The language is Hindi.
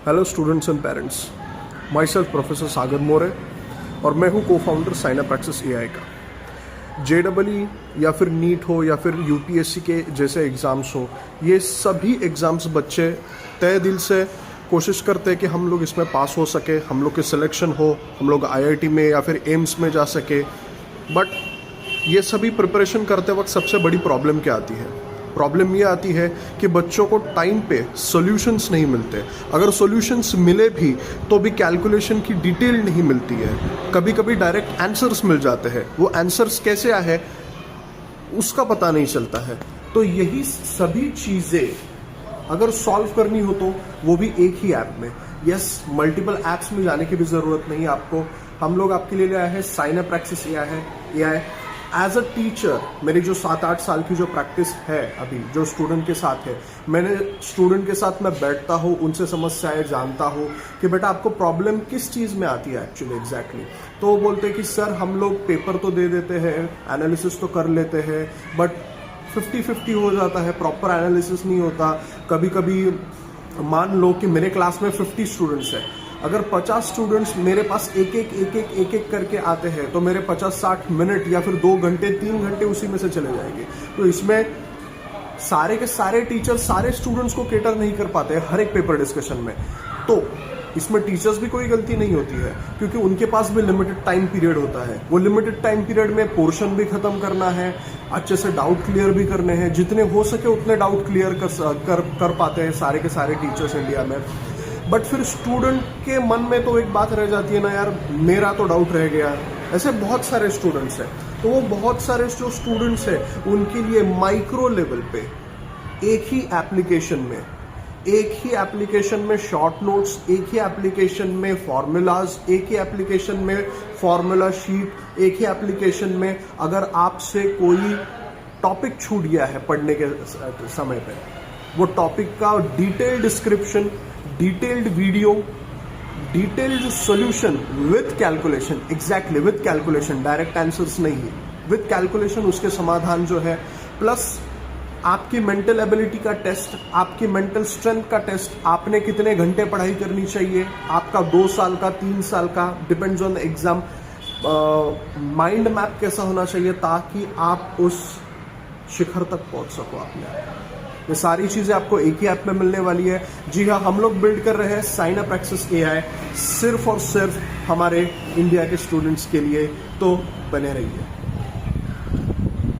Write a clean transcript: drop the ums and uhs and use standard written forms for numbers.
Hello students and parents, myself professor Sagar More और मैं हूँ co founder sign up access AI का। JEE या फिर नीट हो या फिर UPSC के जैसे एग्ज़ाम्स हो, ये सभी एग्ज़ाम्स बच्चे तय दिल से कोशिश करते हैं कि हम लोग इसमें पास हो सके, हम लोग के सिलेक्शन हो, हम लोग IIT में या फिर एम्स में जा सके। बट ये सभी प्रिपरेशन करते वक्त सबसे बड़ी प्रॉब्लम क्या आती है? प्रॉब्लम ये आती है कि बच्चों को टाइम पे सॉल्यूशंस नहीं मिलते। अगर सॉल्यूशंस मिले भी तो भी कैलकुलेशन की डिटेल नहीं मिलती है। कभी कभी डायरेक्ट आंसर्स मिल जाते हैं, वो आंसर्स कैसे आए उसका पता नहीं चलता है। तो यही सभी चीज़ें अगर सॉल्व करनी हो तो वो भी एक ही ऐप में। यस, मल्टीपल ऐप्स में जाने की भी ज़रूरत नहीं आपको। हम लोग आपके लिए आए हैं sign up access AI. As a teacher मेरी जो 7-8 साल की जो प्रैक्टिस है अभी जो स्टूडेंट के साथ है, मैंने स्टूडेंट के साथ मैं बैठता हूँ, उनसे समस्याएं जानता हूँ कि बेटा आपको प्रॉब्लम किस चीज़ में आती है एक्चुअली एग्जैक्टली। तो वो बोलते हैं कि सर हम लोग पेपर तो दे देते हैं, एनालिसिस तो कर लेते हैं, बट 50-50 हो जाता है, प्रॉपर एनालिसिस नहीं होता। कभी कभी मान लो कि मेरे क्लास में 50 स्टूडेंट्स हैं, अगर 50 स्टूडेंट्स मेरे पास एक एक करके आते हैं तो मेरे 50-60 मिनट या फिर 2 घंटे 3 घंटे उसी में से चले जाएंगे। तो इसमें सारे के सारे टीचर सारे स्टूडेंट्स को केटर नहीं कर पाते हर एक पेपर डिस्कशन में। तो इसमें टीचर्स भी कोई गलती नहीं होती है, क्योंकि उनके पास भी लिमिटेड टाइम पीरियड होता है। वो लिमिटेड टाइम पीरियड में पोर्शन भी खत्म करना है, अच्छे से डाउट क्लियर भी करने हैं, जितने हो सके उतने डाउट क्लियर कर पाते हैं सारे के सारे टीचर्स इंडिया में। बट फिर स्टूडेंट के मन में तो एक बात रह जाती है ना, यार मेरा तो डाउट रह गया। ऐसे बहुत सारे स्टूडेंट्स हैं, तो वो बहुत सारे जो स्टूडेंट्स हैं उनके लिए माइक्रो लेवल पे एक ही एप्लीकेशन में शॉर्ट नोट्स, एक ही एप्लीकेशन में फॉर्मूलाज, एक ही एप्लीकेशन में फॉर्मूला शीट, एक ही एप्लीकेशन में अगर आपसे कोई टॉपिक छूट गया है पढ़ने के समय पे, वो टॉपिक का detail description, detailed video, detailed solution with calculation, exactly with calculation, direct answers नहीं, विथ कैलकुलेशन उसके समाधान जो है, प्लस आपकी मेंटल एबिलिटी का टेस्ट, आपकी मेंटल स्ट्रेंथ का टेस्ट, आपने कितने घंटे पढ़ाई करनी चाहिए, आपका 2 साल का 3 साल का depends on the exam, mind map कैसा होना चाहिए ताकि आप उस शिखर तक पहुंच सको अपने। ये सारी चीजें आपको एक ही ऐप में मिलने वाली है। जी हाँ, हम लोग बिल्ड कर रहे हैं साइन अप एक्सेस एआई सिर्फ और सिर्फ हमारे इंडिया के स्टूडेंट्स के लिए। तो बने रहिए।